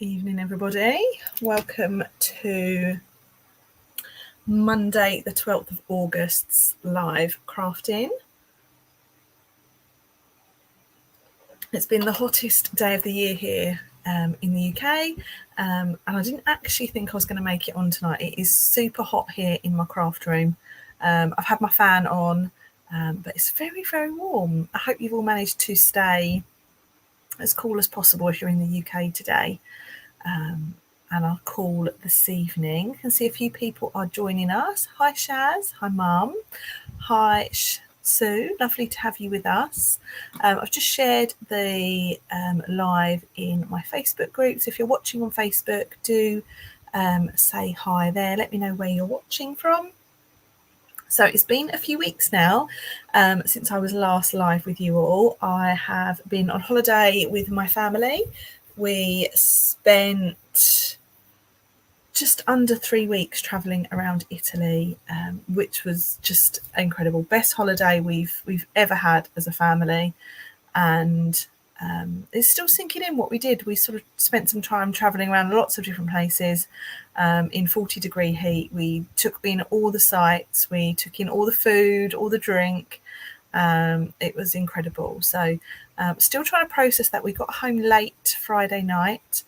Evening, everybody. Welcome to Monday, the 12th of August's live crafting. It's been the hottest day of the year here in the UK, and I didn't actually think I was going to make it on tonight. It is super hot here in my craft room. I've had my fan on, but it's very, very warm. I hope you've all managed to stay as cool as possible if you're in the UK today. And our call this evening. I can see a few people are joining us. Hi Shaz, hi Mum, hi Sue, lovely to have you with us. I've just shared the live in my Facebook group, so if you're watching on Facebook, do say hi there, let me know where you're watching from. So it's been a few weeks now since I was last live with you all. I have been on holiday with my family. We spent just under 3 weeks traveling around Italy, which was just incredible. Best holiday we've ever had as a family, and it's still sinking in what we did. We sort of spent some time traveling around lots of different places in 40-degree heat. We took in all the sights, we took in all the food, all the drink. It was incredible. So still trying to process that. We got home late Friday night.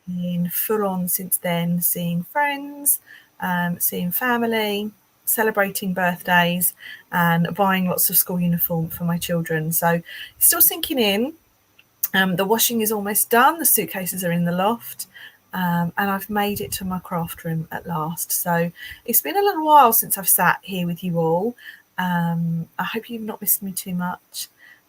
Been full on since then, seeing friends, seeing family, celebrating birthdays, and buying lots of school uniform for my children. So it's still sinking in. The washing is almost done. The suitcases are in the loft, and I've made it to my craft room at last. So it's been a little while since I've sat here with you all. I hope you've not missed me too much.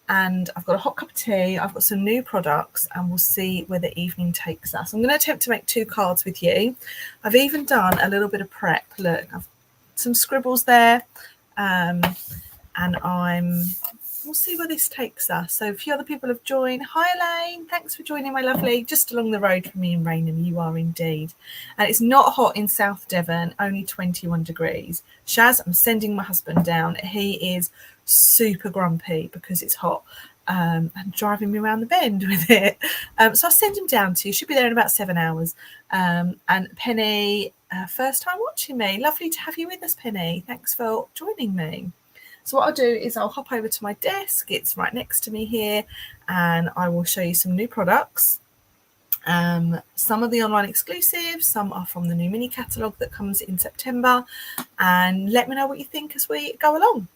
And I've got a hot cup of tea, I've got some new products, and we'll see where the evening takes us. I'm going to attempt to make 2 cards with you. I've even done a little bit of prep. Look, I've some scribbles there, and we'll see where this takes us. So a few other people have joined. Hi Elaine, thanks for joining, my lovely. Just along the road from me in Rainham, you are indeed. And it's not hot in South Devon, only 21 degrees. Shaz, I'm sending my husband down. He is super grumpy because it's hot and driving me around the bend with it. So I'll send him down to you. Should be there in about 7 hours. And Penny, first time watching me. Lovely to have you with us, Penny. Thanks for joining me. So what I'll do is I'll hop over to my desk. It's right next to me here, and I will show you some new products. Some of the online exclusives, some are from the new mini catalogue that comes in September, and let me know what you think as we go along.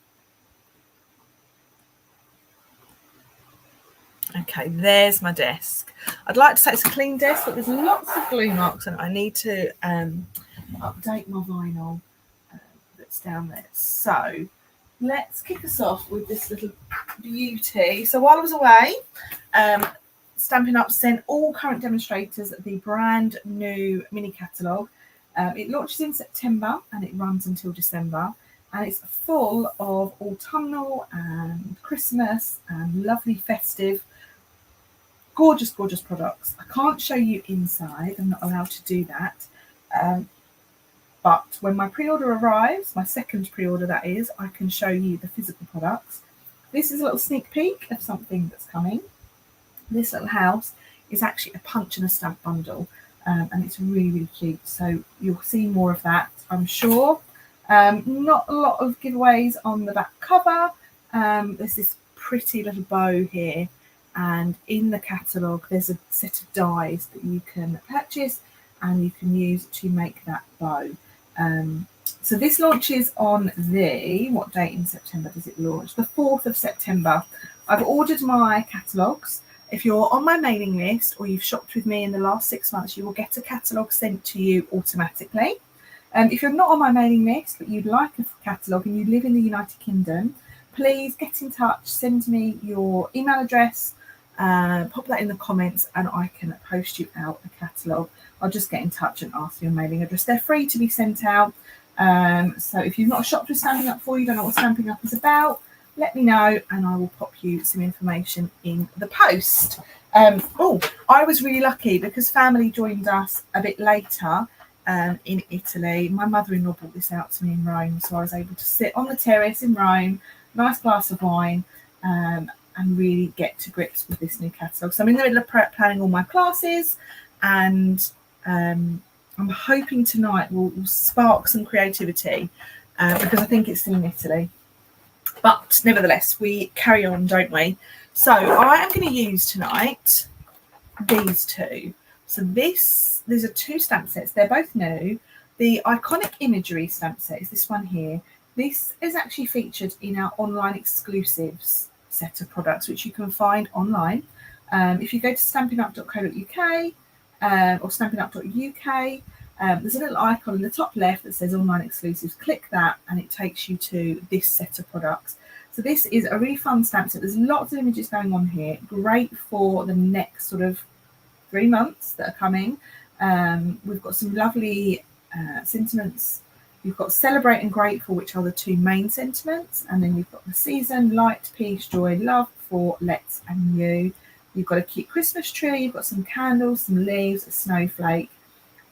Okay, there's my desk. I'd like to say it's a clean desk, but there's lots of glue marks, and I need to update my vinyl that's down there. So let's kick us off with this little beauty. So while I was away, Stampin' Up sent all current demonstrators the brand new mini catalogue. It launches in September and it runs until December. And it's full of autumnal and Christmas and lovely festive, gorgeous, gorgeous products. I can't show you inside. I'm not allowed to do that. But when my pre-order arrives, my second pre-order that is, I can show you the physical products. This is a little sneak peek of something that's coming. This little house is actually a punch and a stamp bundle, and it's really, really cute. So you'll see more of that, I'm sure. Not a lot of giveaways on the back cover. There's this pretty little bow here, and in the catalogue there's a set of dies that you can purchase and you can use to make that bow. So this launches on what date in September does it launch? The 4th of September. I've ordered my catalogues. If you're on my mailing list or you've shopped with me in the last 6 months, you will get a catalogue sent to you automatically. If you're not on my mailing list, but you'd like a catalogue and you live in the United Kingdom, please get in touch, send me your email address, pop that in the comments and I can post you out a catalogue. I'll just get in touch and ask for your mailing address. They're free to be sent out. So if you've not shopped with Stampin' Up before, you don't know what Stampin' Up is about, let me know and I will pop you some information in the post. I was really lucky because family joined us a bit later in Italy. My mother-in-law brought this out to me in Rome, so I was able to sit on the terrace in Rome, nice glass of wine, and really get to grips with this new catalogue. So I'm in the middle of planning all my classes. and I'm hoping tonight will spark some creativity because I think it's in Italy. But nevertheless, we carry on, don't we? So I am going to use tonight these two. So these are two stamp sets. They're both new. The Iconic Imagery stamp set is this one here. This is actually featured in our online exclusives set of products, which you can find online. If you go to stampinup.co.uk or stampinup.uk, there's a little icon in the top left that says online exclusives. Click that and it takes you to this set of products. So this is a really fun stamp set. There's lots of images going on here. Great for the next sort of 3 months that are coming. We've got some lovely sentiments. You've got celebrate and grateful, which are the two main sentiments. And then you've got the season, light, peace, joy, love, for, let's, and you. You've got a cute Christmas tree. You've got some candles, some leaves, a snowflake,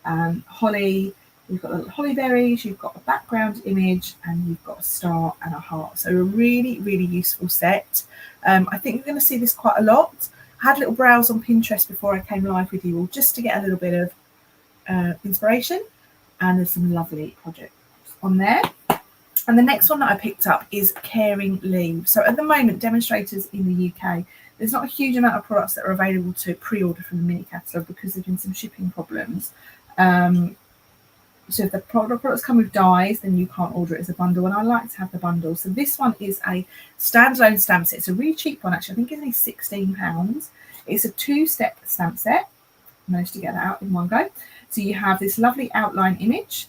holly. You've got little holly berries. You've got a background image, and you've got a star and a heart. So a really, really useful set. I think you're going to see this quite a lot. I had a little browse on Pinterest before I came live with you all, just to get a little bit of inspiration. And there's some lovely projects on there. And the next one that I picked up is Caring Leave. So at the moment, demonstrators in the UK, there's not a huge amount of products that are available to pre-order from the mini catalogue because there's been some shipping problems. So if the products come with dies, then you can't order it as a bundle. And I like to have the bundle. So this one is a standalone stamp set. It's a really cheap one, actually. I think it's only £16. It's a 2-step stamp set. I managed to get that out in one go. So you have this lovely outline image,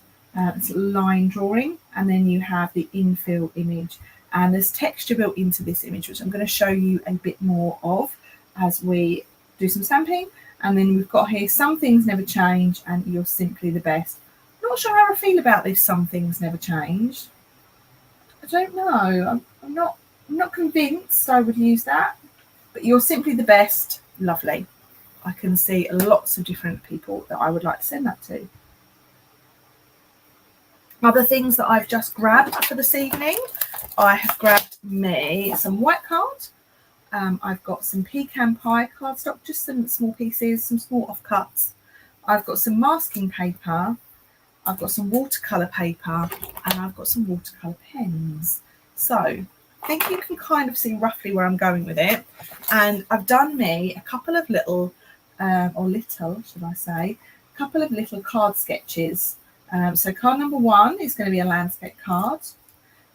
this line drawing, and then you have the infill image. And there's texture built into this image, which I'm going to show you a bit more of as we do some stamping. And then we've got here, some things never change, and you're simply the best. Not sure how I feel about this. Some things never change. I don't know. I'm not convinced I would use that. But you're simply the best. Lovely. I can see lots of different people that I would like to send that to. Other things that I've just grabbed for this evening, I have grabbed me some white card. I've got some pecan pie cardstock, just some small pieces, some small offcuts. I've got some masking paper. I've got some watercolour paper, and I've got some watercolour pens. So I think you can kind of see roughly where I'm going with it. And I've done me a couple of little, should I say, a couple of little card sketches. So card number 1 is going to be a landscape card.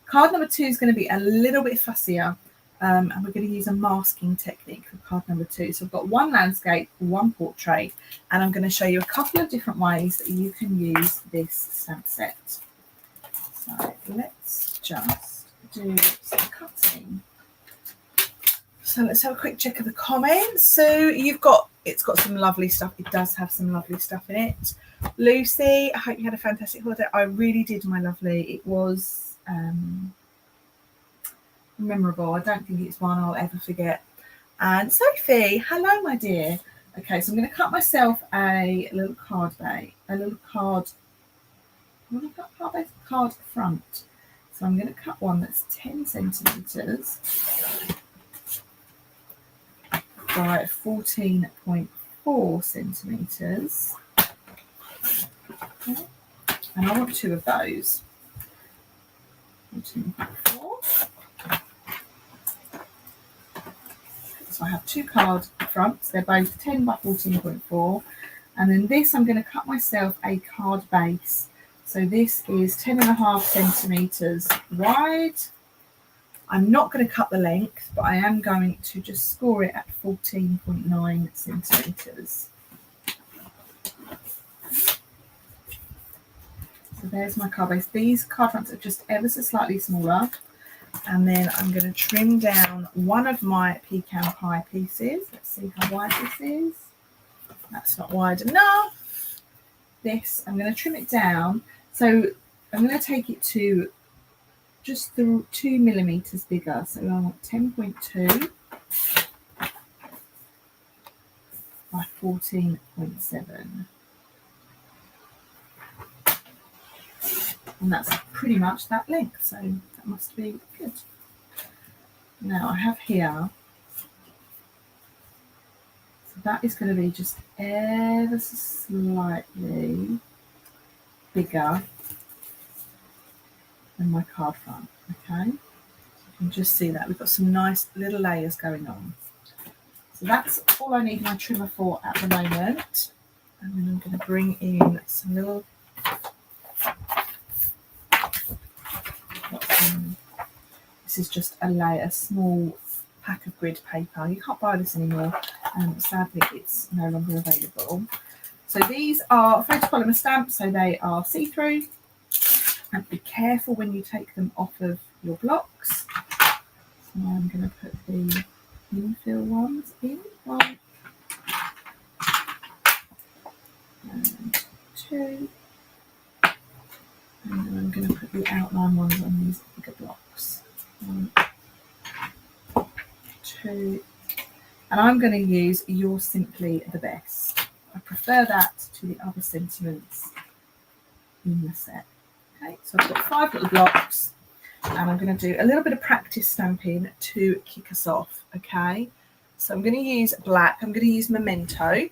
Card number 2 is going to be a little bit fussier. And we're going to use a masking technique for card number 2. So I've got 1 landscape, 1 portrait, and I'm going to show you a couple of different ways that you can use this stamp set. So let's just do some cutting. So let's have a quick check of the comments. So it's got some lovely stuff. It does have some lovely stuff in it. Lucy, I hope you had a fantastic holiday. I really did, my lovely. It was memorable. I don't think it's one I'll ever forget. And Sophie, hello, my dear. Okay, so I'm going to cut myself a little card base, card front. So I'm going to cut one that's 10 centimeters by 14.4 centimeters. Okay. And I want 2 of those. 14.4. So I have 2 card fronts. They're both 10 by 14.4. And then this, I'm going to cut myself a card base. So this is 10.5 centimeters wide. I'm not going to cut the length, but I am going to just score it at 14.9 centimeters. So there's my card base. These card fronts are just ever so slightly smaller. And then I'm going to trim down one of my pecan pie pieces. Let's see how wide this is. That's not wide enough. This, I'm going to trim it down. So I'm going to take it to just 2 millimeters bigger. So I want 10.2 by 14.7. And that's pretty much that length. So that must be good. Now I have here, so that is going to be just ever so slightly bigger than my card front, okay? You can just see that we've got some nice little layers going on. So that's all I need my trimmer for at the moment. And then I'm going to bring in some little, this is just a small pack of grid paper. You can't buy this anymore, sadly it's no longer available. So these are photopolymer stamps, so they are see-through, and be careful when you take them off of your blocks. So I'm going to put the infill ones in, 1 and 2, and then I'm going to put the outline ones on these bigger blocks, 1, 2, and I'm going to use You're Simply the Best. I prefer that to the other sentiments in the set. Okay, so I've got 5 little blocks, and I'm going to do a little bit of practice stamping to kick us off. Okay, so I'm going to use black. I'm going to use Memento.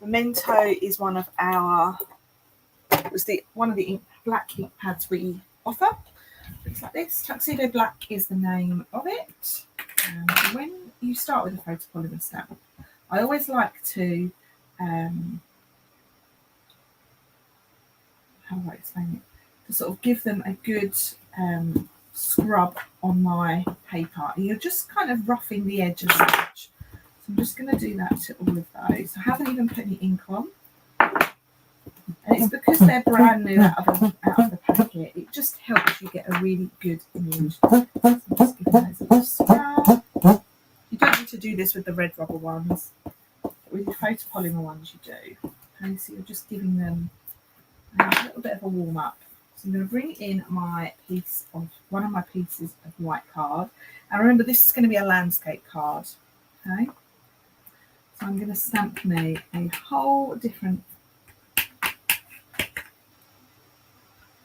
Memento is one of the black ink pads we offer. Looks like this. Tuxedo Black is the name of it. And when you start with a photopolymer stamp, I always like to how do I explain it? To sort of give them a good scrub on my paper. And you're just kind of roughing the edge as such. So I'm just going to do that to all of those. I haven't even put any ink on. And it's because they're brand new out of the packet. It just helps you get a really good image. So I'm just giving those a little scrub. You don't need to do this with the red rubber ones. But with the photopolymer ones you do. Okay, so you're just giving them a little bit of a warm up. So I'm going to bring in one of my pieces of white card. And remember, this is going to be a landscape card. Okay. So I'm going to stamp me a whole different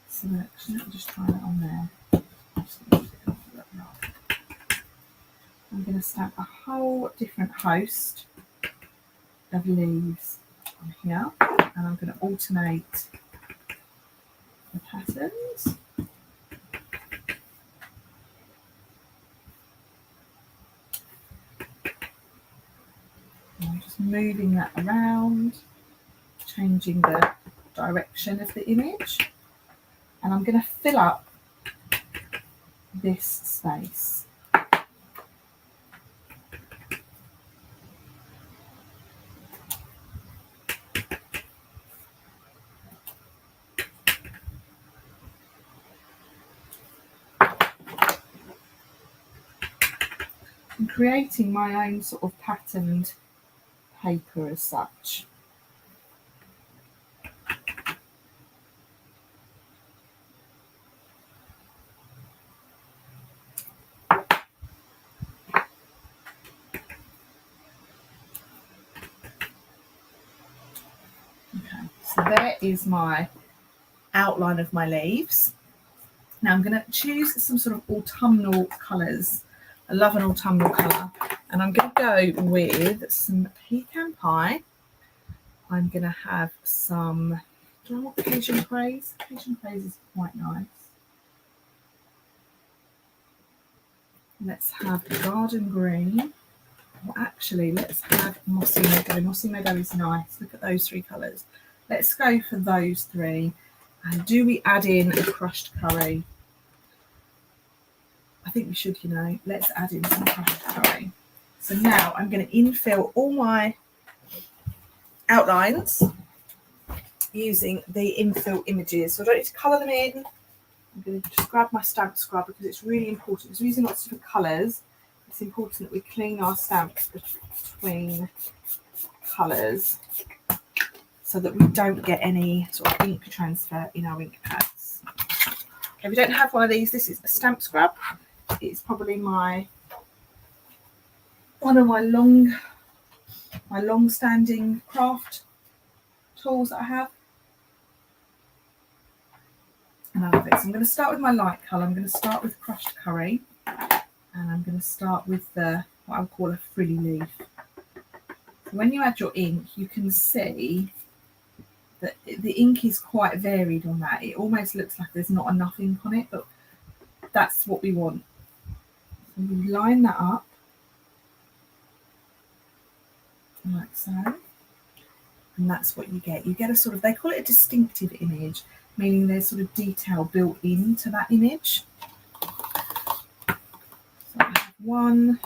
selection. Let me just try that on there. I'm going to stamp a whole different host of leaves on here. And I'm going to alternate the patterns. I'm just moving that around, changing the direction of the image, and I'm going to fill up this space. I'm creating my own sort of patterned paper as such. Okay, so there is my outline of my leaves. Now I'm going to choose some sort of autumnal colours. I love an autumnal colour, and I'm going to go with some pecan pie. I'm going to have some, do I want Cajun Craze? Cajun Craze is quite nice. Let's have garden green. Well, actually, let's have mossy meadow. Mossy meadow is nice. Look at those 3 colours. Let's go for those 3. And do we add in a crushed curry? I think we should, you know. Let's add in some crushed curry. So now I'm going to infill all my outlines using the infill images. So I don't need to colour them in. I'm going to just grab my stamp scrub because it's really important. Because we're using lots of different colours. It's important that we clean our stamps between colours so that we don't get any sort of ink transfer in our ink pads. Okay, we don't have one of these. This is a stamp scrub. It's probably one of my long-standing craft tools that I have. And I love it. So I'm going to start with my light colour. I'm going to start with crushed curry. And I'm going to start with what I would call a frilly leaf. When you add your ink, you can see that the ink is quite varied on that. It almost looks like there's not enough ink on it, but that's what we want. So you line that up like so, and that's what you get. You get a sort of, they call it a distinctive image, meaning there's sort of detail built into that image. So I have one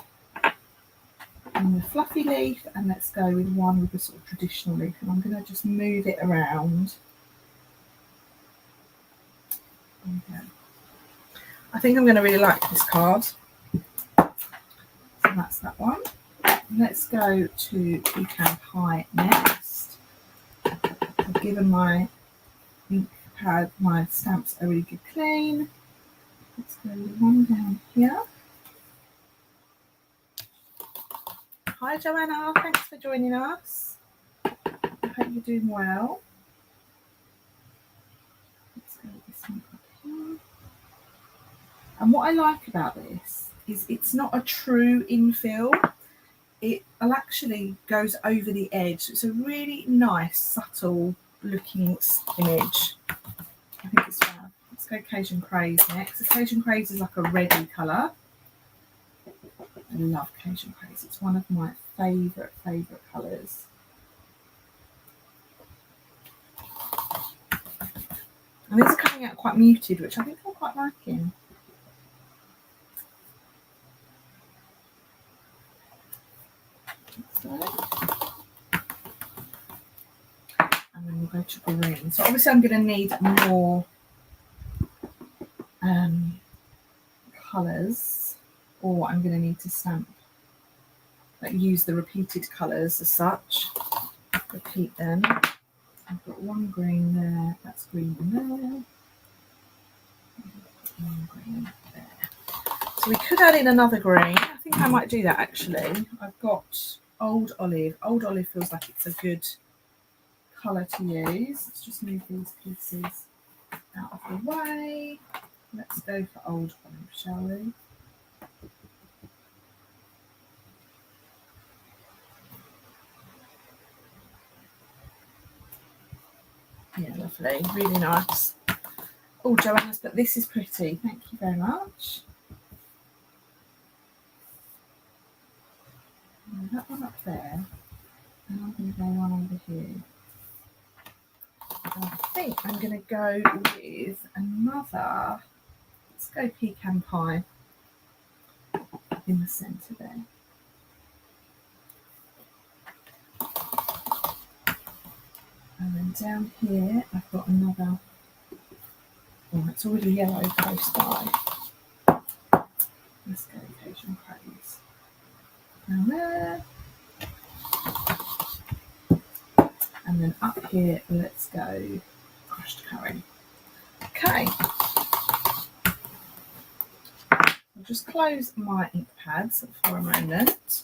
in the fluffy leaf, and let's go with one with the sort of traditional leaf, and I'm going to just move it around. Okay. I think I'm going to really like this card. So that's that one. Let's go to Pecan Pie next. I've given my ink pad, my stamps a really good clean. Let's go with one down here. Hi Joanna, thanks for joining us. I hope you're doing well. Let's go with this one up here. And what I like about this is it's not a true infill. It actually goes over the edge. It's a really nice, subtle looking image. I think it's fab. Let's go Cajun Craze next. So Cajun Craze is like a reddy colour. I love Cajun Craze. It's one of my favourite colours. And these are coming out quite muted, which I think I'm quite liking. So, and then we'll go to green. So obviously I'm going to need more colours, or I'm going to need to stamp, like use the repeated colours as such, repeat them. I've got one green there, that's green there, one green there. So we could add in another green. I think I might do that actually. I've got Old Olive. Old Olive feels like it's a good colour to use. Let's just move these pieces out of the way. Let's go for Old Olive, shall we? Yeah, lovely, really nice. Oh, Joanna's, but this is pretty. Thank you very much. That one up there, and I'm going to go one over here. And I think I'm going to go with another. Let's go Pecan Pie in the centre there. And then down here, I've got another. Oh, it's already yellow close by. Let's go Cajun Craze. Down there. And then up here, let's go crushed curry. Okay. I'll just close my ink pads for a moment.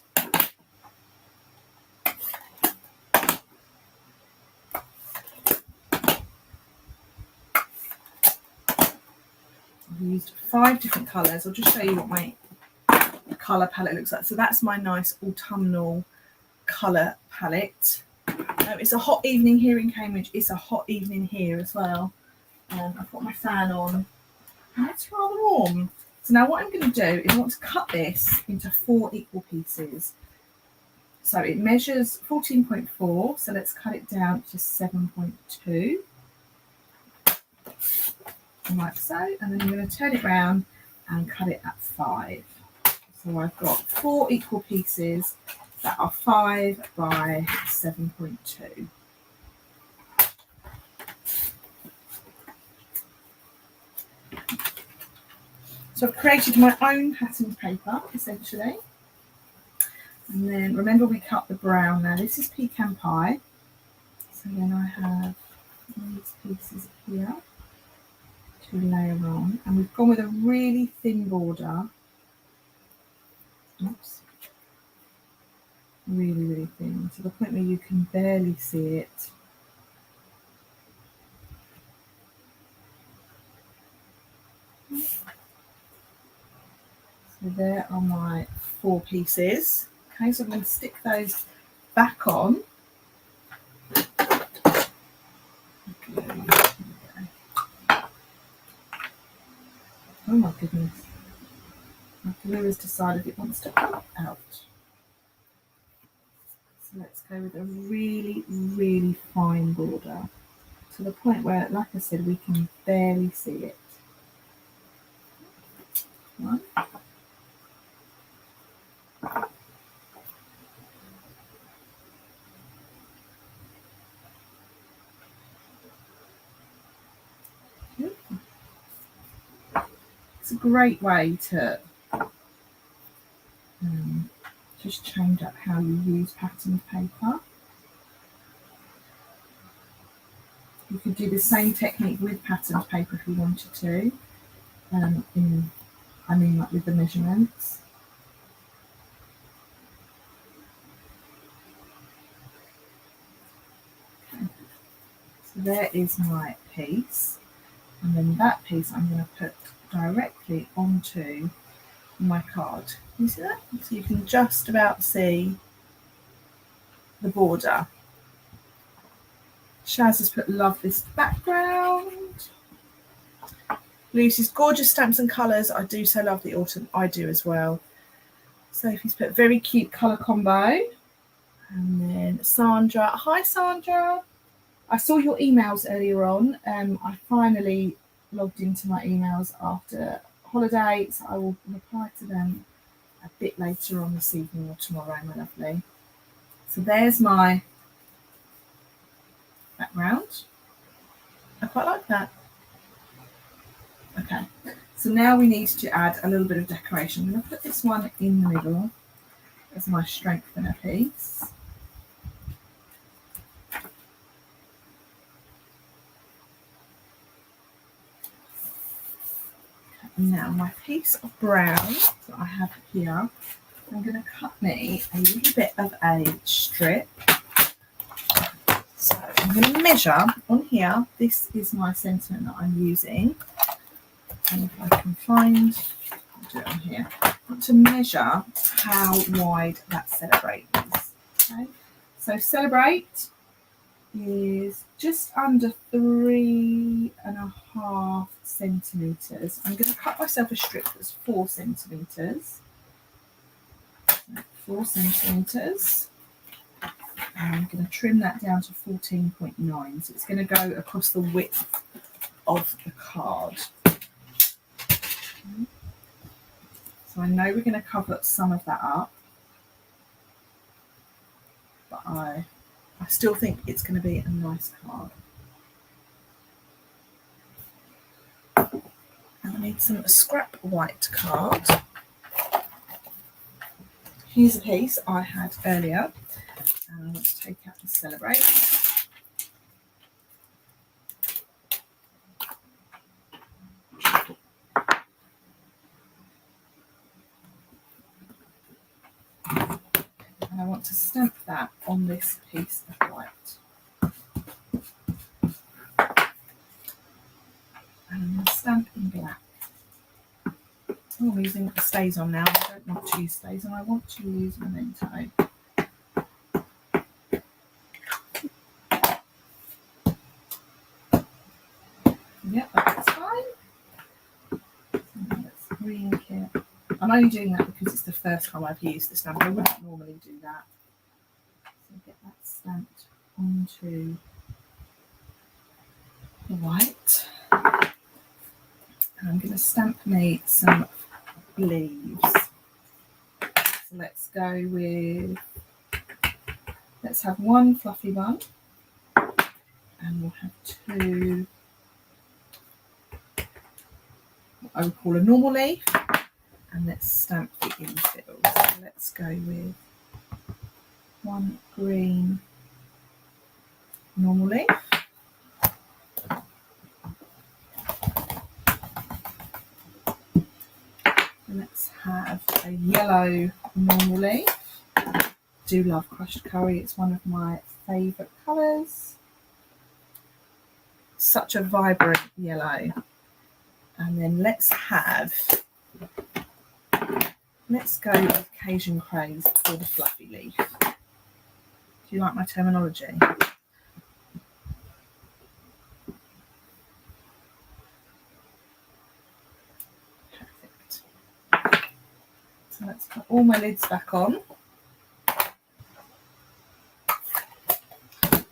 I've used 5 different colours. I'll just show you what my colour palette looks like. So that's my nice autumnal colour palette. It's a hot evening here in Cambridge. It's a hot evening here as well. I've got my fan on and it's rather warm. So now what I'm going to do is I want to cut this into 4 equal pieces. So it measures 14.4, so let's cut it down to 7.2. Like so, and then I'm going to turn it round and cut it at 5. So I've got 4 equal pieces that are 5 by 7.2. So I've created my own patterned paper, essentially. And then remember we cut the brown now. This is Pecan Pie. So then I have these pieces here to layer on. And we've gone with a really thin border. Oops. Really, really thin. To the point where you can barely see it. So there are my 4 pieces. Okay, so I'm going to stick those back on. Oh my goodness. My glue has decided it wants to come out. So let's go with a really, really fine border to the point where, like I said, we can barely see it. One. It's a great way to just change up how you use patterned paper. You could do the same technique with patterned paper if you wanted to, like with the measurements. Okay. So there is my piece, and then that piece I'm going to put directly onto my card. You see that? So you can just about see the border. Shaz has put love this background. Lucy's gorgeous stamps and colours. I do so love the autumn. I do as well. Sophie's put very cute colour combo. And then Sandra. Hi Sandra. I saw your emails earlier on. I finally logged into my emails after holiday, so I will reply to them a bit later on this evening or tomorrow, my lovely. So there's my background. I quite like that. Okay, so now we need to add a little bit of decoration. I'm going to put this one in the middle as my strengthener piece. Now my piece of brown that I have here, I'm going to cut me a little bit of a strip. So I'm going to measure on here. This is my sentiment that I'm using. And if I can find, I'll do it on here. I want to measure how wide that Celebrate is. Okay. So Celebrate is just under 3.5 centimetres. I'm going to cut myself a strip that's 4 centimetres. 4 centimetres. And I'm going to trim that down to 14.9. So it's going to go across the width of the card. So I know we're going to cover some of that up, but I still think it's going to be a nice card. And I need some scrap white card. Here's a piece I had earlier, and I want to take out the Celebrate. And I want to stamp that on this piece of white. And I'm going to stamp in black. Oh, I'm using the stays on now. I don't want to use stays on, I want to use Memento. Yep, that's fine. Let's re-ink it. I'm only doing that because it's the first time I've used the stamp. I wouldn't normally do that. So get that stamped onto the white. And I'm going to stamp me some leaves. So let's go with, let's have one fluffy one. And we'll have two, what I would call a normal leaf. And let's stamp the infill. So let's go with one green normal leaf. And let's have a yellow normal leaf. I do love crushed curry, it's one of my favourite colours. Such a vibrant yellow. And then let's go with Cajun Craze for the fluffy leaf. Do you like my terminology? Perfect. So let's put all my lids back on.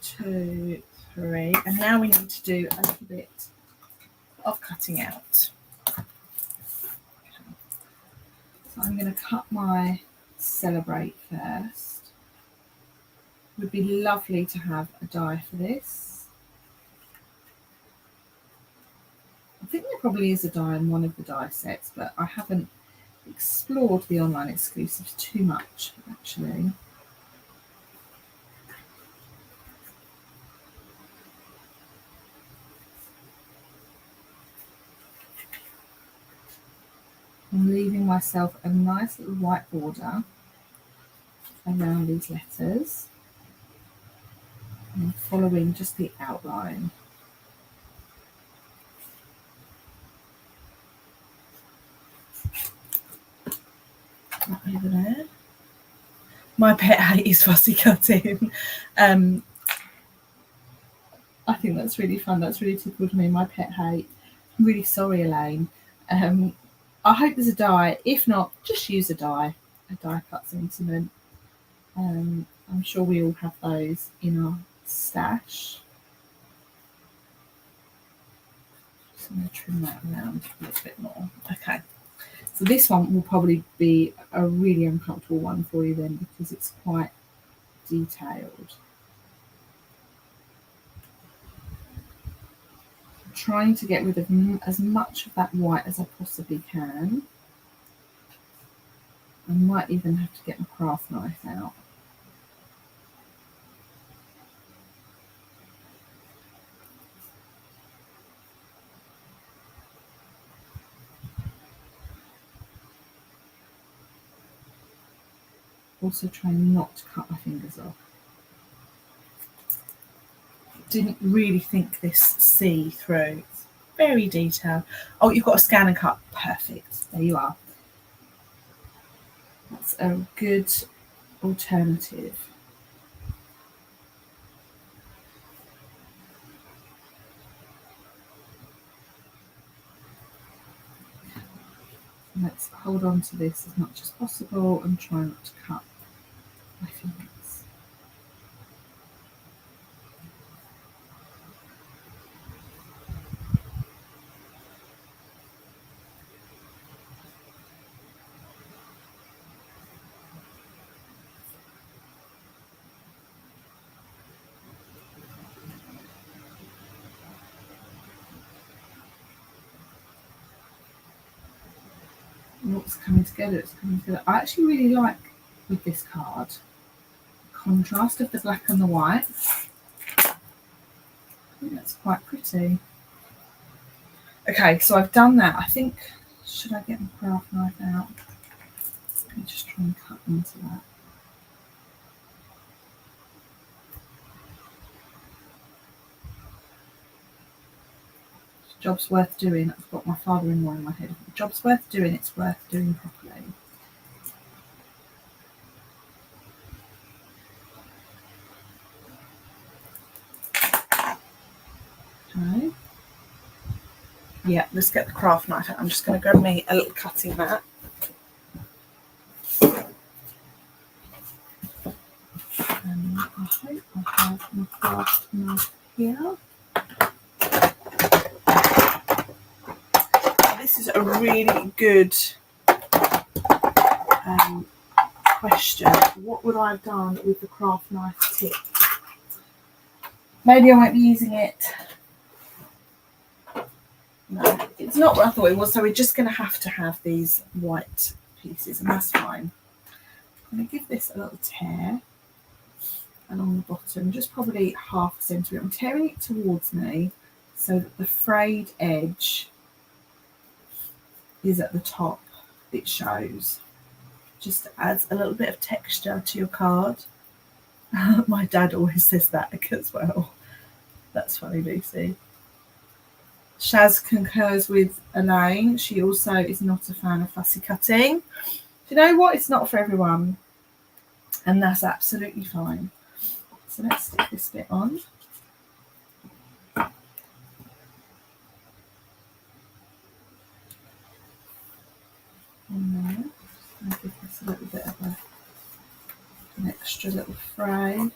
2, 3, and now we need to do a little bit of cutting out. So I'm going to cut my Celebrate first. It would be lovely to have a die for this. I think there probably is a die in one of the die sets, but I haven't explored the online exclusives too much, actually. I'm leaving myself a nice little white border around these letters and following just the outline. That over there. My pet hate is fussy cutting. I think that's really fun. That's really typical to me. My pet hate. I'm really sorry, Elaine. I hope there's a die. If not, just use a die cut sentiment. I'm sure we all have those in our stash. Just going to trim that around a little bit more. Okay. So this one will probably be a really uncomfortable one for you then, because it's quite detailed. I'm trying to get rid of as much of that white as I possibly can. I might even have to get my craft knife out. Also trying not to cut my fingers off. Didn't really think this C through. It's very detailed. Oh, you've got a scan and cut. Perfect. There you are. That's a good alternative. Let's hold on to this as much as possible and try not to cut my fingers. It's coming together, it's coming together. I actually really like with this card the contrast of the black and the white. I think that's quite pretty. Okay, so I've done that. I think, should I get my craft knife out? Let me just try and cut into that. Job's worth doing. I've got my father-in-law in my head. Job's worth doing, it's worth doing properly. Okay. Yeah, let's get the craft knife out. I'm just going to grab me a little cutting mat. And I hope I have my craft knife here. This is a really good question. What would I have done with the craft knife tip? Maybe I won't be using it. No, it's not what I thought it was, so we're just going to have these white pieces, and that's fine. I'm going to give this a little tear along the bottom, just probably 1/2 centimetre. I'm tearing it towards me so that the frayed edge is at the top. It shows. Just adds a little bit of texture to your card. My dad always says that as well. That's funny, Lucy. Shaz concurs with Elaine. She also is not a fan of fussy cutting. Do you know what? It's not for everyone. And that's absolutely fine. So let's stick this bit on. And then I'm going to give this a little bit of an extra little fray.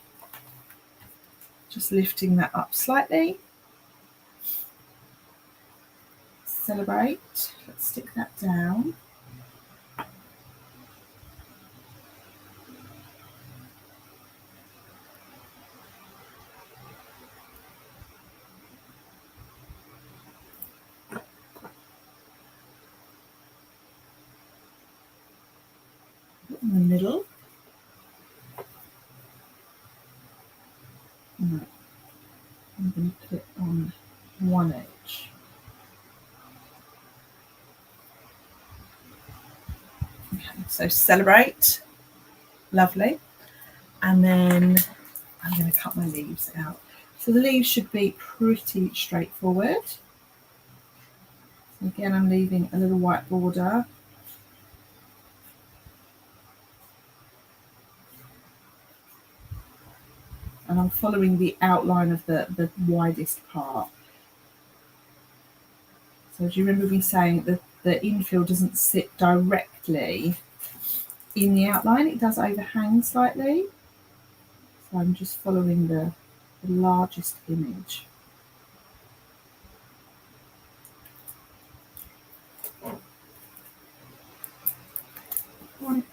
Just lifting that up slightly. Celebrate. Let's stick that down. In the middle. No, I'm going to put it on one edge. Okay, so celebrate. Lovely. And then I'm going to cut my leaves out. So the leaves should be pretty straightforward. So again, I'm leaving a little white border. And I'm following the outline of the widest part. So do you remember me saying that the infill doesn't sit directly in the outline? It does overhang slightly. So I'm just following the largest image. Right.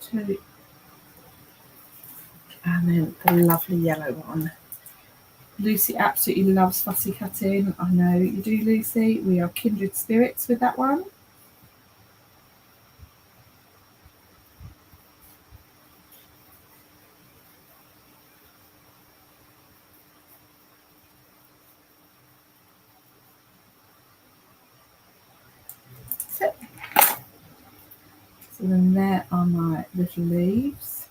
Two. And then the lovely yellow one. Lucy absolutely loves fussy cutting. I know you do, Lucy. We are kindred spirits with that one. So then there are my little leaves.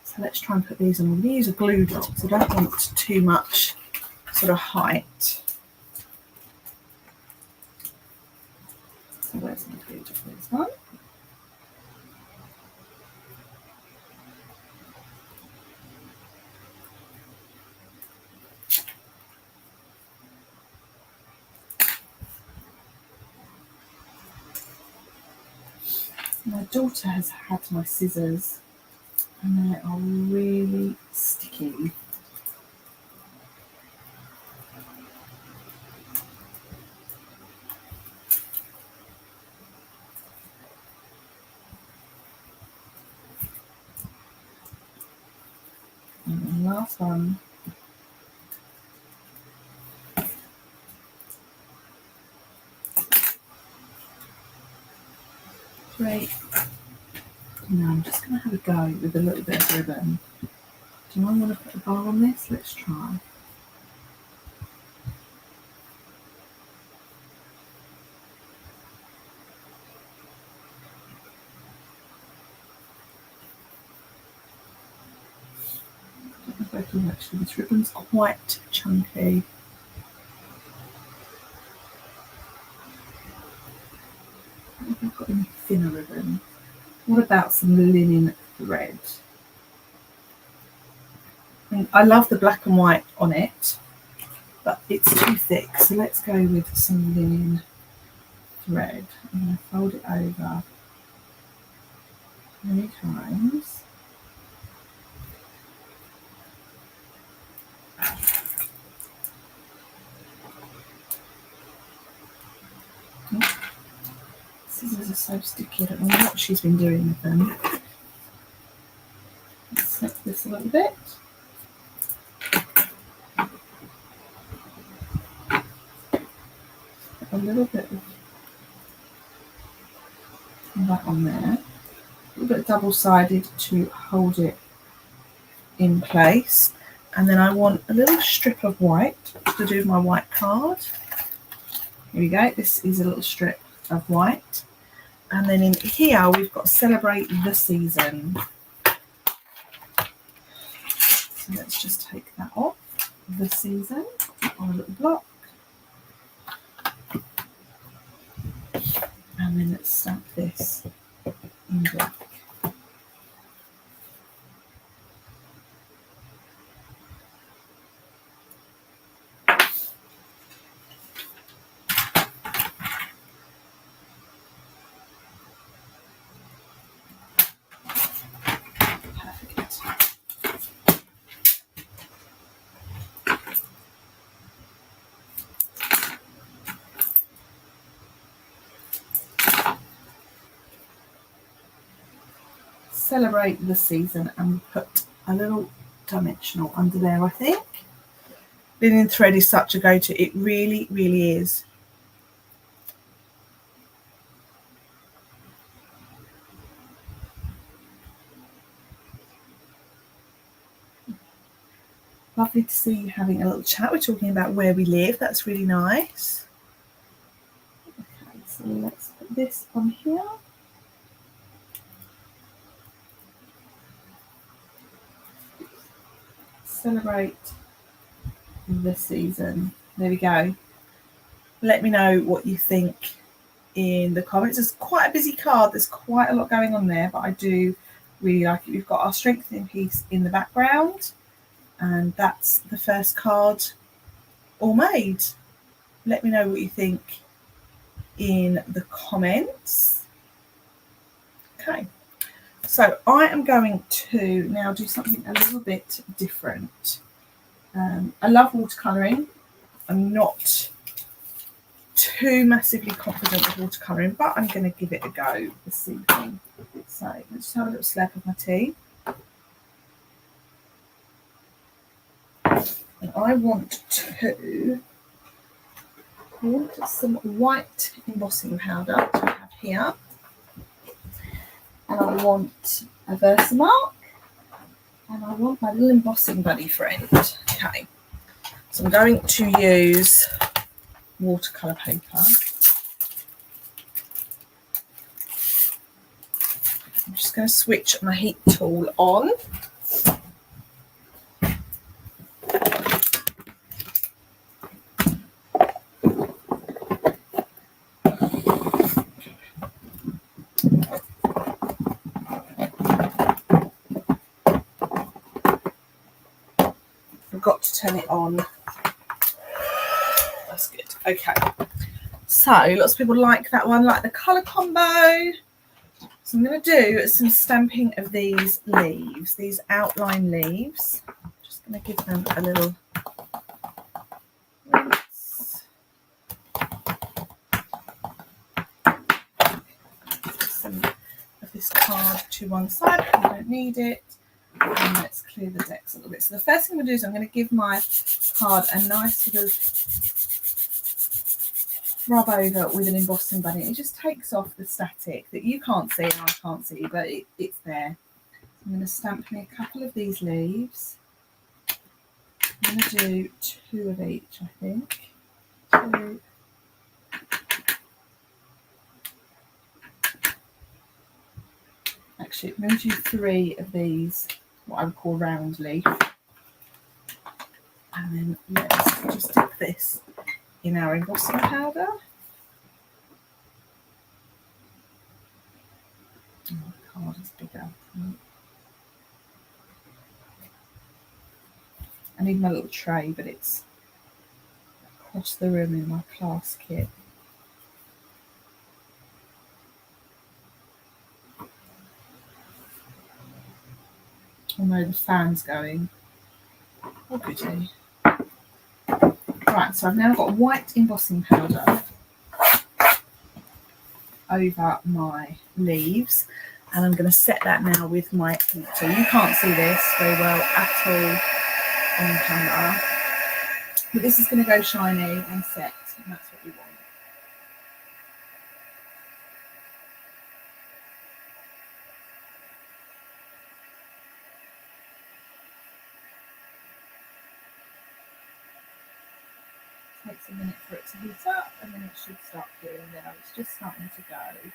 So let's try and put these on. I'm going to use a glue dot, so I don't want too much sort of height. So where's my glue dot for this one? My daughter has had my scissors and they are really sticky. And the last one. Great. Now I'm just going to have a go with a little bit of ribbon. Do I want to put a bar on this? Let's try. I don't know if I can actually, this ribbon's quite chunky. I don't know if I've got any thinner ribbon. What about some linen thread? I love the black and white on it, but it's too thick, so let's go with some linen thread. I'm going to fold it over many times. Scissors are so sticky, I don't know what she's been doing with them. Let's set this a little bit. A little bit of that on there. A little bit double-sided to hold it in place. And then I want a little strip of white to do my white card. Here we go. This is a little strip of white. And then in here, we've got Celebrate the Season. So let's just take that off. The Season on a little block. And then let's stamp this in black. Celebrate the Season, and put a little dimensional under there, I think. Linen thread is such a go-to. It really, really is. Lovely to see you having a little chat. We're talking about where we live. That's really nice. Okay, so let's put this on here. Celebrate the Season. There we go. Let me know what you think in the comments. It's quite a busy card. There's quite a lot going on there, but I do really like it. We've got our strengthening piece in the background, and that's the first card all made. Let me know what you think in the comments. Okay, so I am going to now do something a little bit different. I love watercolouring. I'm not too massively confident with watercolouring, but I'm going to give it a go this evening. So let's just have a little slurp of my tea. And I want some white embossing powder to have here. And I want a Versamark. And I want my little embossing buddy friend. Okay. So I'm going to use watercolour paper. I'm just going to switch my heat tool on. Forgot to turn it on. That's good. Okay. So lots of people like that one, like the colour combo. So I'm going to do some stamping of these leaves, these outline leaves. I'm just going to give them a little rinse. Some of this card to one side, I don't need it. And let's clear the decks a little bit. So the first thing I'm going to do is I'm going to give my card a nice sort of rub over with an embossing bunny. It just takes off the static that you can't see and I can't see, but it's there. I'm going to stamp me a couple of these leaves. I'm going to do 2 of each, I think. 2. Actually, I'm going to do 3 of these, what I would call round leaf. And then let's just dip this in our embossing powder. Oh, the card is bigger. I need my little tray, but it's across the room in my class kit. Oh no, the fan's going. Oh goody. Right, so I've now got white embossing powder over my leaves, and I'm going to set that now with my heat tool. You can't see this very well at all on camera, but this is going to go shiny and set, and that's what we want. Takes a minute for it to heat up, and then it should start doing now. It's just starting to go.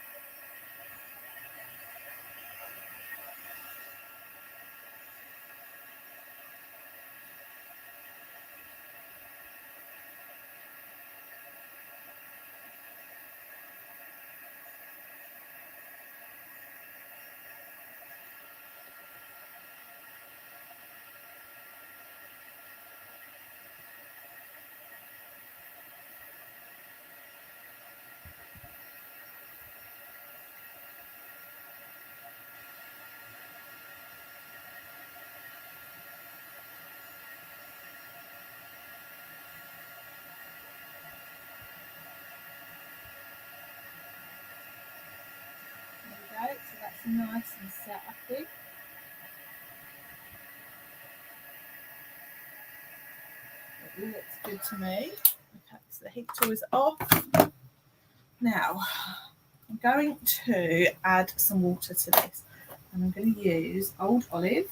nice and set, I think. It looks good to me. Okay, so the heat tool is off. Now, I'm going to add some water to this. And I'm going to use Old Olive.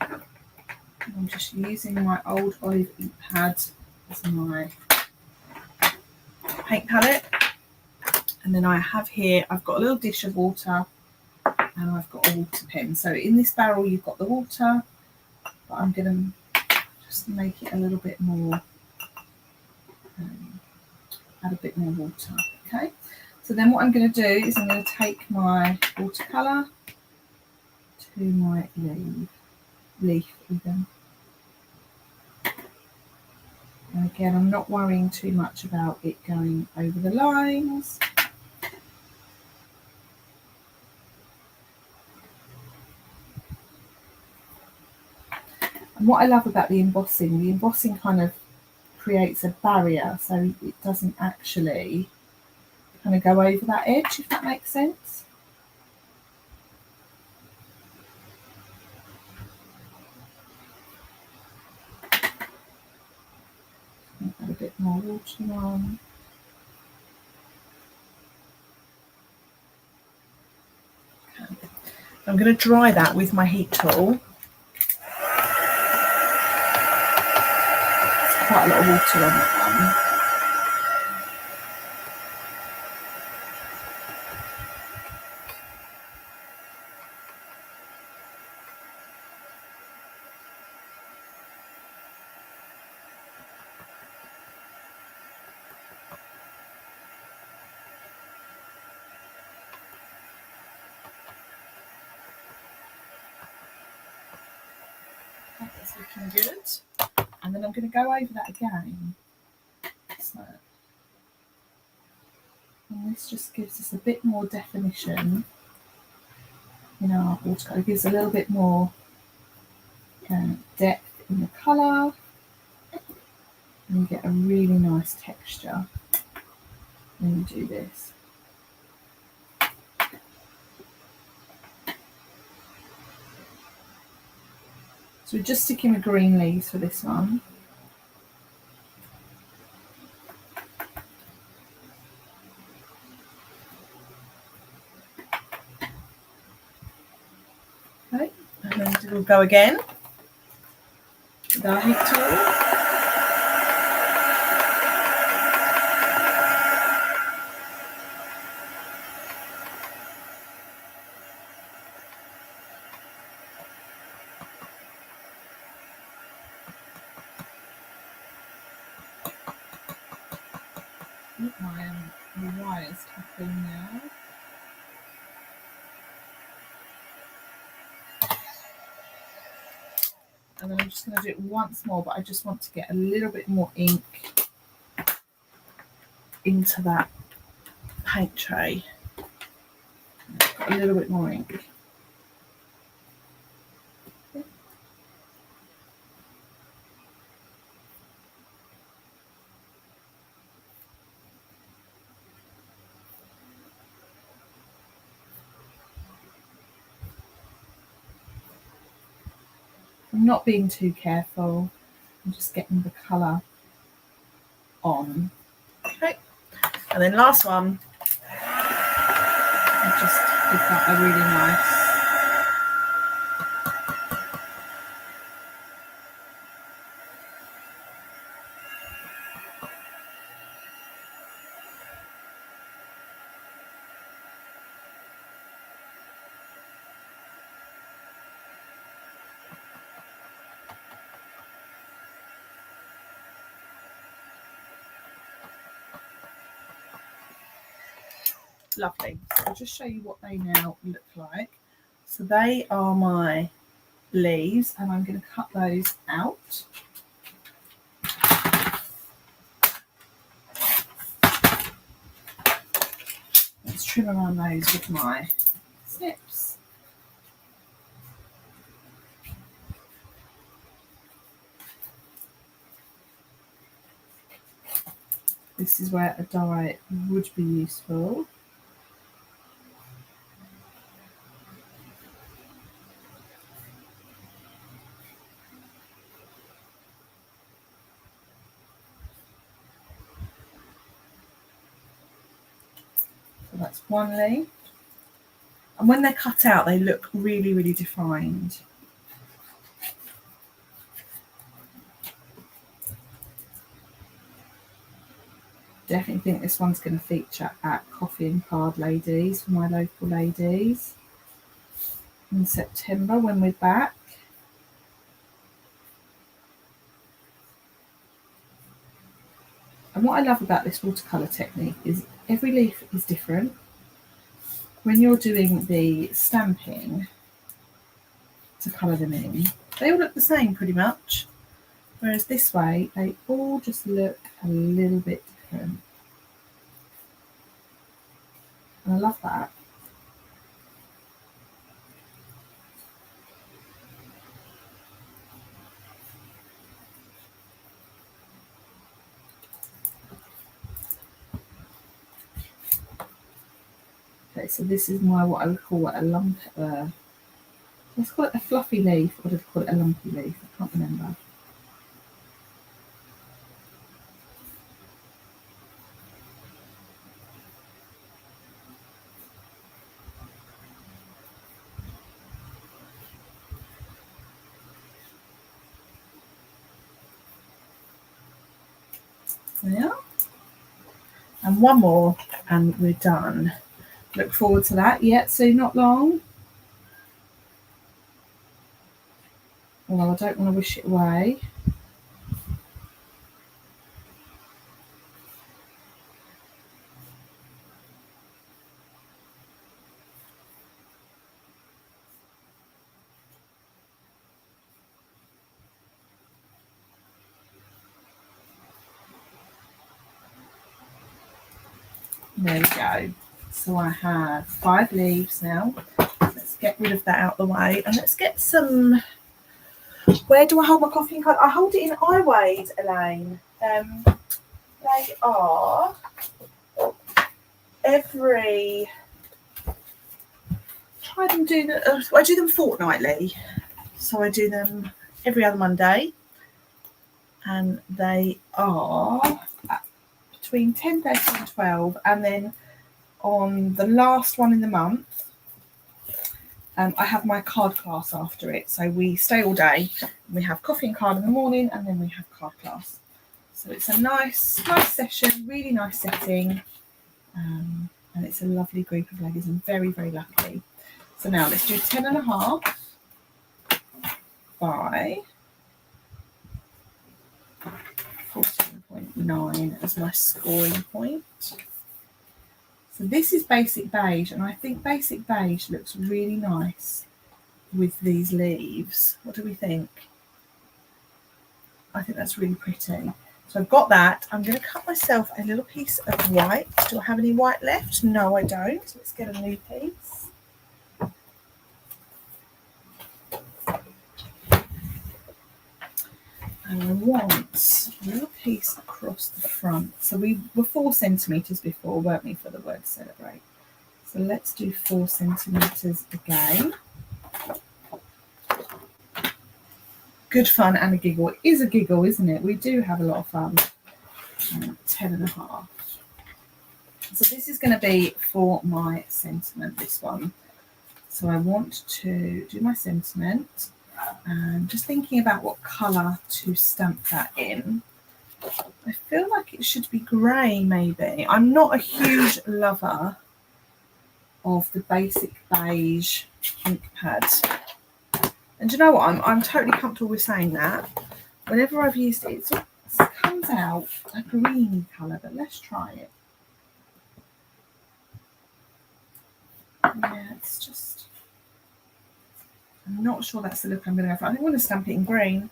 I'm just using my Old Olive ink pad as my paint palette. And then I have here, I've got a little dish of water and I've got a water pen. So in this barrel you've got the water, but I'm going to just make it a little bit more, add a bit more water. Okay, so then what I'm going to do is I'm going to take my watercolour to my leaf even. And again, I'm not worrying too much about it going over the lines. And what I love about the embossing kind of creates a barrier, so it doesn't actually kind of go over that edge, if that makes sense. Add a bit more water on. Okay. I'm going to dry that with my heat tool. Quite a lot of water on that one. That's looking good. And then I'm going to go over that again. So, and this just gives us a bit more definition in our watercolour. It gives a little bit more depth in the colour, and you get a really nice texture when you do this. So we're just sticking with green leaves for this one. Okay, and then we'll go again with our heat tool. My wire's tapping now. And then I'm just going to do it once more, but I just want to get a little bit more ink into that paint tray. Got a little bit more ink. I'm not being too careful. I'm just getting the colour on. Okay, and then last one. I'll just give that a really nice. Lovely. So I'll just show you what they now look like. So they are my leaves, and I'm going to cut those out. Let's trim around those with my snips. This is where a die would be useful. So that's one leaf. And when they're cut out, they look really, really defined. Definitely think this one's going to feature at Coffee and Card Ladies for my local ladies in September when we're back. And what I love about this watercolour technique is every leaf is different. When you're doing the stamping to colour them in, they all look the same pretty much. Whereas this way, they all just look a little bit different. And I love that. Okay, so this is my, what I would call a lump, let's call it a fluffy leaf, or did I call it a lumpy leaf? I can't remember. Yeah. And one more and we're done. Look forward to that. Yeah, so not long. Although I don't want to wish it away. There we go. So I have 5 leaves now. Let's get rid of that out of the way. And let's get some... Where do I hold my coffee and card? I hold it in iWeighed, Elaine. They are every... I do them fortnightly. So I do them every other Monday. And they are between 10:30 and 12. And then on the last one in the month, I have my card class after it. So we stay all day. We have coffee and card in the morning, and then we have card class. So it's a nice session, really nice setting. And it's a lovely group of ladies. I'm very, very lucky. So now let's do 10.5 by 14.9 as my scoring point. So this is basic beige, and I think basic beige looks really nice with these leaves. What do we think? I think that's really pretty. So I've got that. I'm going to cut myself a little piece of white. Do I have any white left? No, I don't. Let's get a new piece. And I want a little piece across the front. So we were 4 centimetres before, weren't we, for the word celebrate? So let's do 4 centimetres again. Good fun and a giggle. It is a giggle, isn't it? We do have a lot of fun. 10.5. So this is going to be for my sentiment, this one. So I want to do my sentiment. And just thinking about what colour to stamp that in. I feel like it should be grey, maybe. I'm not a huge lover of the basic beige ink pad. And do you know what? I'm totally comfortable with saying that. Whenever I've used it, it comes out a greeny colour, but let's try it. Yeah, it's just... I'm not sure that's the look I'm going to go for. I think I'm going to stamp it in green.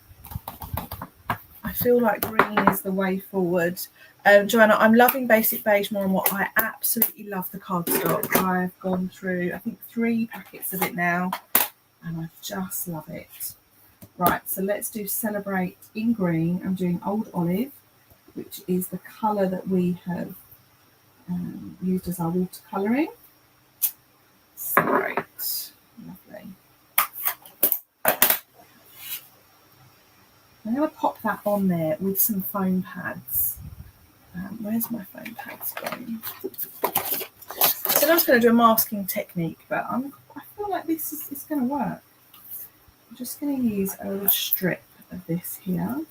I feel like green is the way forward. Joanna, I'm loving basic beige more and more. I absolutely love the cardstock. I've gone through, I think, 3 packets of it now, and I just love it. Right, so let's do Celebrate in green. I'm doing Old Olive, which is the colour that we have used as our watercolouring. Celebrate. Lovely. I'm going to pop that on there with some foam pads. Where's my foam pads going? said I was going to do a masking technique, but I feel like this is going to work. I'm just going to use a little strip of this here.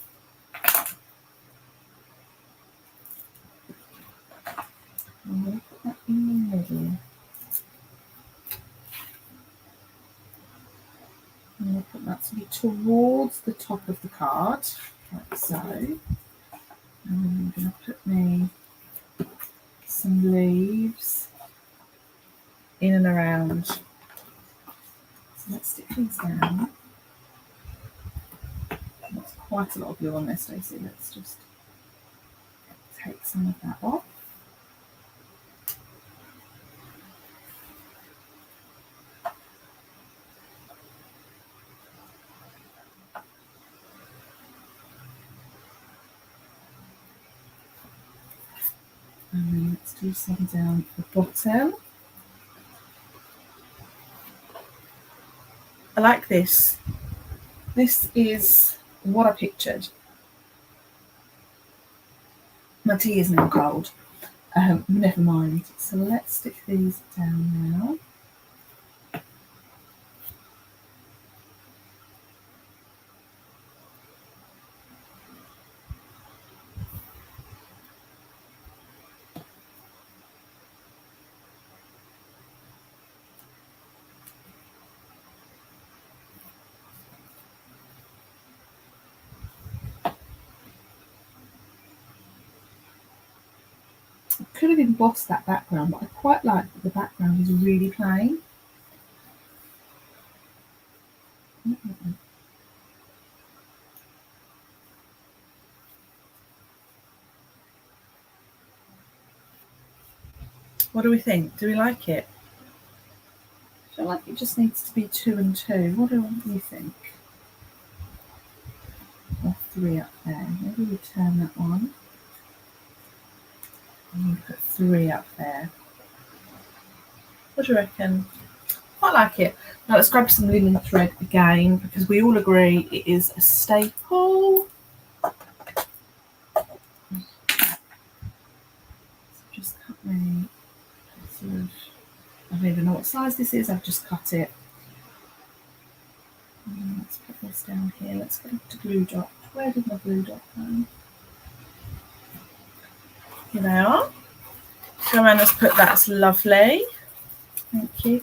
I'm going to put that in the middle. I'm going to put that to be towards the top of the card, like so. And I'm going to put me some leaves in and around. So let's stick these down. That's quite a lot of glue on there, Stacey. Let's just take some of that off. And then let's do some down the bottom. I like this. This is what I pictured. My tea is now cold. Never mind. So let's stick these down now. I could have embossed that background, but I quite like that the background is really plain. What do we think? Do we like it? I feel like it just needs to be 2 and 2. What do you think? Or 3 up there. Maybe we turn that one. And we put 3 up there. What do you reckon? Quite like it. Now let's grab some linen thread again, because we all agree it is a staple. So just cut me sort of, I don't even know what size this is, I've just cut it. And let's put this down here. Let's go to glue dot. Where did my glue dot go? Here they are. Go around, let's put that's lovely. Thank you.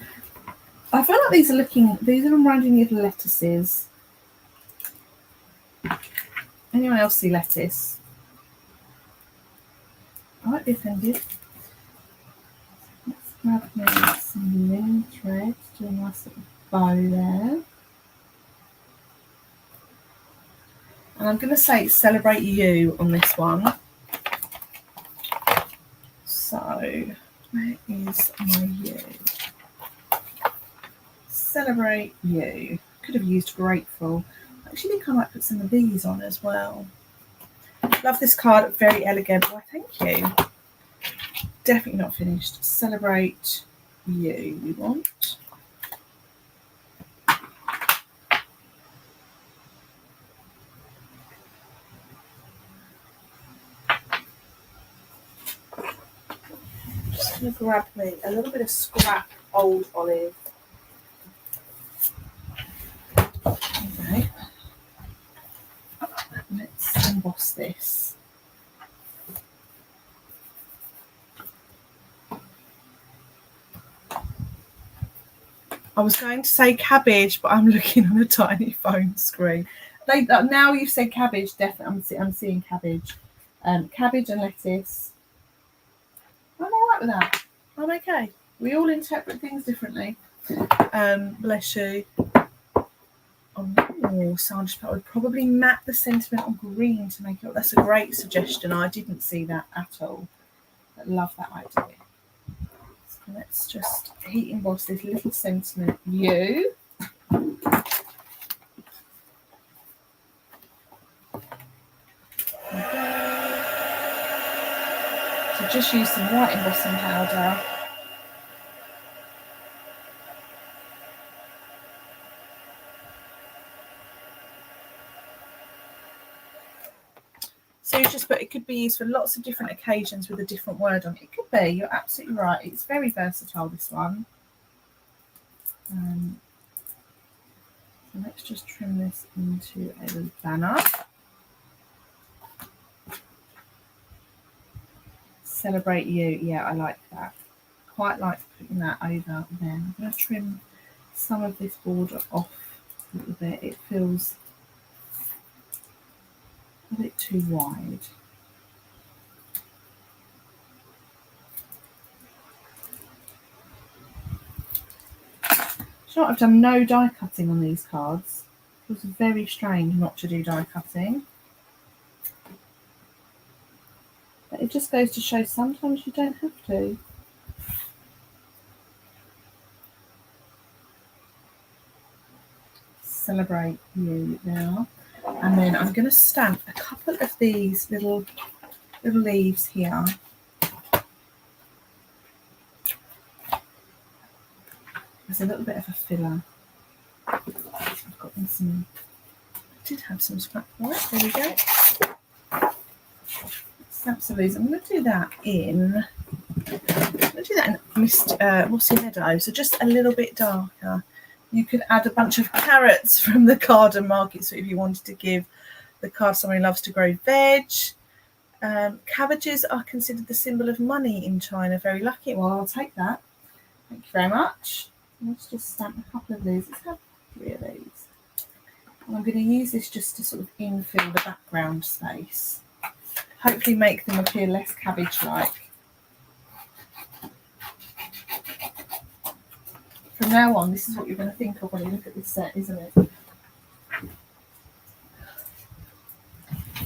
I feel like these are reminding me of lettuces. Anyone else see lettuce? I might be offended. Let's grab me some linen thread, do a nice little bow there. And I'm going to say celebrate you on this one. So, where is my you? Celebrate you. Could have used grateful. I actually think I might put some of these on as well. Love this card, very elegant. Why, thank you. Definitely not finished. Celebrate you, we want. Just going to grab me a little bit of scrap old olive. Okay. Let's emboss this. I was going to say cabbage, but I'm looking on a tiny phone screen. Now you've said cabbage, definitely I'm seeing cabbage. Cabbage and lettuce. I'm all right with that. I'm okay. We all interpret things differently. Bless you. Oh, so I would probably map the sentiment on green to make it look. That's a great suggestion. I didn't see that at all. But love that idea. So let's just heat emboss this little sentiment. You. So just use some white embossing powder. So you just put, it could be used for lots of different occasions with a different word on it. It could be, you're absolutely right. It's very versatile, this one. So let's just trim this into a banner. Celebrate you. Yeah, I like that. Quite like putting that over there. I'm going to trim some of this border off a little bit. It feels a bit too wide. So I've done no die cutting on these cards. It was very strange not to do die cutting. But it just goes to show sometimes you don't have to. Celebrate you now. And then I'm going to stamp a couple of these little leaves here. There's a little bit of a filler. I've got some, I did have some scrap white. There we go. Stamp some of these. I'm going to do that in Mossy Meadow, so just a little bit darker. You could add a bunch of carrots from the garden market, so if you wanted to give the card someone who loves to grow veg. Cabbages are considered the symbol of money in China. Very lucky. Well, I'll take that. Thank you very much. Let's just stamp a couple of these. Let's have 3 of these. And I'm going to use this just to sort of infill the background space. Hopefully make them appear less cabbage-like. From now on, this is what you're going to think of when you look at this set, isn't it?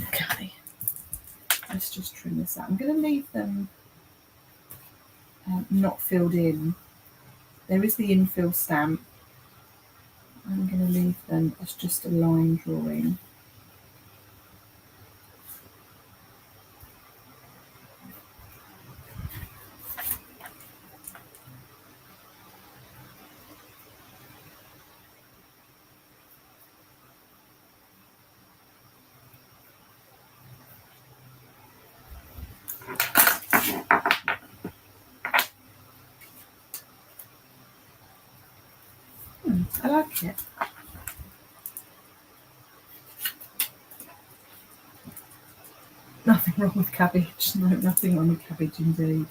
Okay. Let's just trim this out. I'm going to leave them not filled in. There is the infill stamp. I'm going to leave them as just a line drawing. I like it. Nothing wrong with cabbage. No, nothing wrong with cabbage indeed.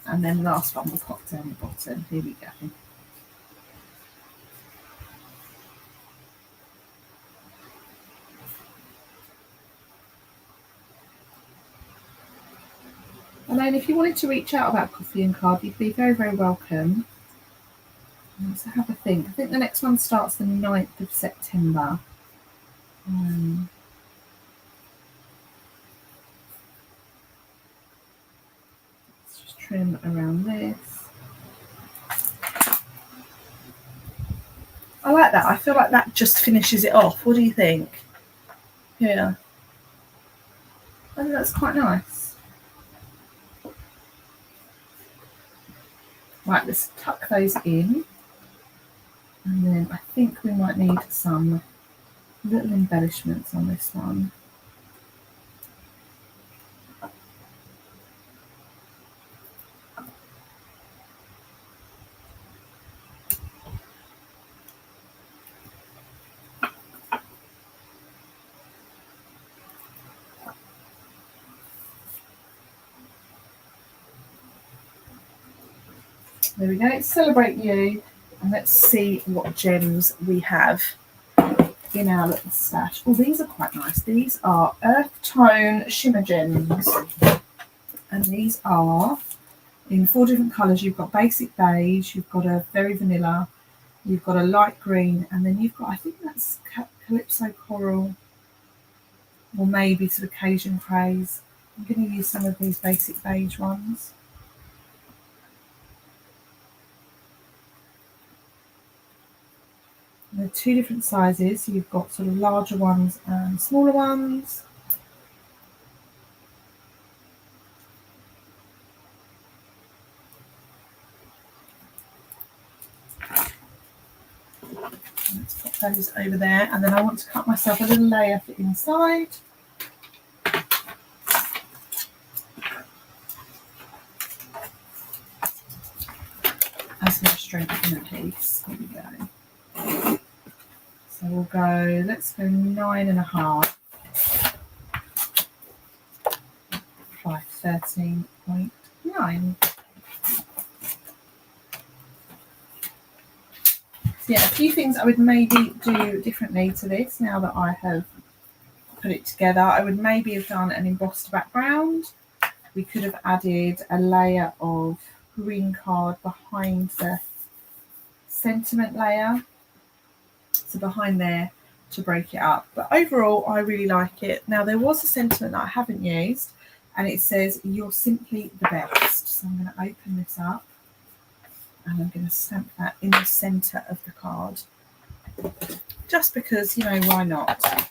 And then the last one we'll pop down the bottom. Here we go. And then if you wanted to reach out about coffee and card, you'd be very, very welcome. So have a think. I think the next one starts the 9th of September. Let's just trim around this. I like that. I feel like that just finishes it off. What do you think? Yeah. I think that's quite nice. Right, let's tuck those in. And then I think we might need some little embellishments on this one. There we go. Celebrate you. And let's see what gems we have in our little stash. Oh, these are quite nice. These are earth tone shimmer gems. And these are in 4 different colours. You've got basic beige, you've got a very vanilla, you've got a light green, and then you've got, I think that's Calypso Coral. or maybe sort of occasion craze. I'm going to use some of these basic beige ones. And they're two different sizes, so you've got sort of larger ones and smaller ones. Let's put those over there, and then I want to cut myself a little layer for inside. As my strength in a piece. Here we go. So we'll go, let's go 9.5 by 13.9. So yeah, a few things I would maybe do differently to this now that I have put it together. I would maybe have done an embossed background. We could have added a layer of green card behind the sentiment layer, so behind there, to break it up. But overall, I really like it. Now, there was a sentiment that I haven't used, and it says, "You're simply the best." So I'm going to open this up, and I'm going to stamp that in the centre of the card, just because, you know, why not?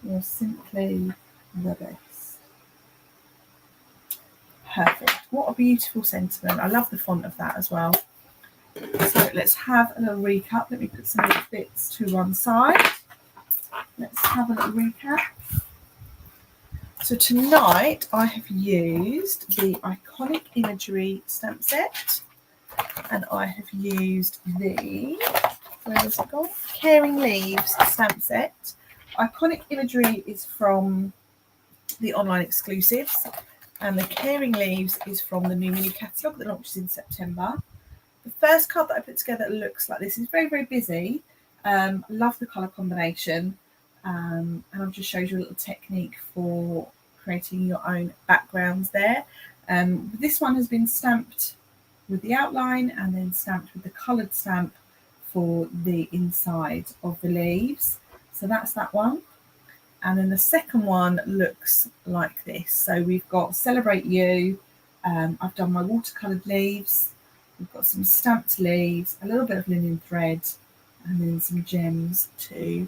You're simply the best. Perfect. What a beautiful sentiment. I love the font of that as well. So let's have a little recap. Let me put some little bits to one side. Let's have a little recap. So tonight I have used the Iconic Imagery stamp set, and I have used the, where is it gone? Caring Leaves stamp set. Iconic Imagery is from the online exclusives, and the Caring Leaves is from the new mini catalogue that launches in September. The first card that I put together looks like this. It's very, very busy. Love the colour combination. And I've just showed you a little technique for creating your own backgrounds there. This one has been stamped with the outline and then stamped with the coloured stamp for the inside of the leaves. So that's that one. And then the second one looks like this. So we've got Celebrate You. I've done my watercoloured leaves. We've got some stamped leaves, a little bit of linen thread, and then some gems to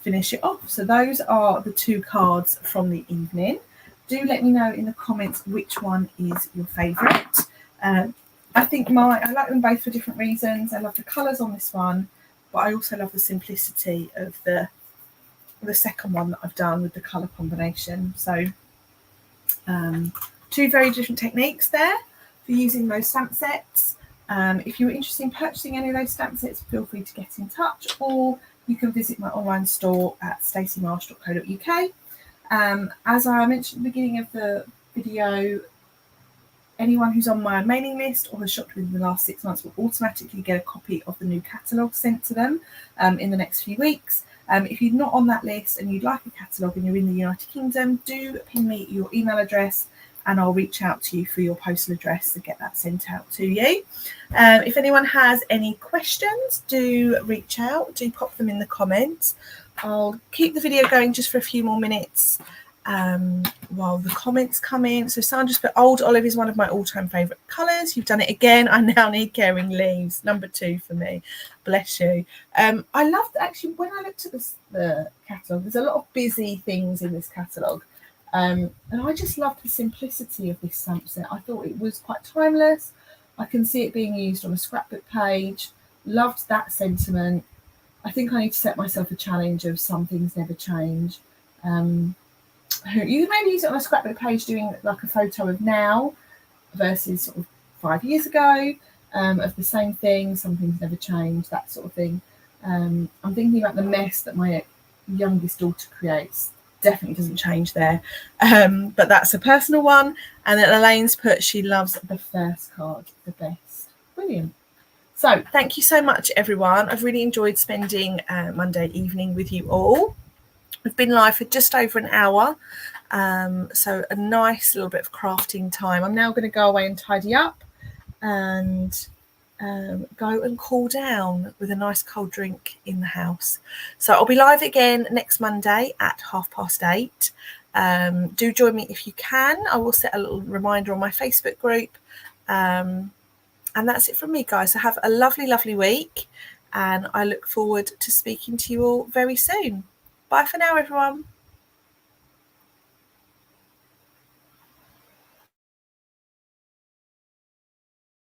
finish it off. So those are the two cards from the evening. Do let me know in the comments which one is your favourite. I think I like them both for different reasons. I love the colours on this one, but I also love the simplicity of the second one that I've done with the colour combination. So two very different techniques there for using those stamp sets. If you're interested in purchasing any of those stamp sets, feel free to get in touch, or you can visit my online store at staceymarsh.co.uk. As I mentioned at the beginning of the video, anyone who's on my mailing list or has shopped within the last 6 months will automatically get a copy of the new catalogue sent to them in the next few weeks. If you're not on that list and you'd like a catalogue and you're in the United Kingdom, do ping me your email address and I'll reach out to you for your postal address to get that sent out to you. If anyone has any questions, do reach out, do pop them in the comments. I'll keep the video going just for a few more minutes while the comments come in. So someone just put, Old Olive is one of my all-time favourite colours. You've done it again. I now need Caring Leaves. Number 2 for me. Bless you. I loved, actually, when I looked at the catalogue, there's a lot of busy things in this catalogue. And I just loved the simplicity of this stamp set. I thought it was quite timeless. I can see it being used on a scrapbook page. Loved that sentiment. I think I need to set myself a challenge of some things never change. You can maybe use it on a scrapbook page doing like a photo of now versus sort of 5 years ago of the same thing. Some things never change, that sort of thing. I'm thinking about the mess that my youngest daughter creates. Definitely doesn't change there, but that's a personal one. And then Elaine's put, she loves the first card the best. Brilliant. So thank you so much, everyone. I've really enjoyed spending Monday evening with you all. We've been live for just over an hour, so a nice little bit of crafting time. I'm now going to go away and tidy up and go and cool down with a nice cold drink in the house. So I'll be live again next Monday at 8:30. Do join me if you can. I will set a little reminder on my Facebook group. And that's it from me, guys. So have a lovely, lovely week. And I look forward to speaking to you all very soon. Bye for now, everyone.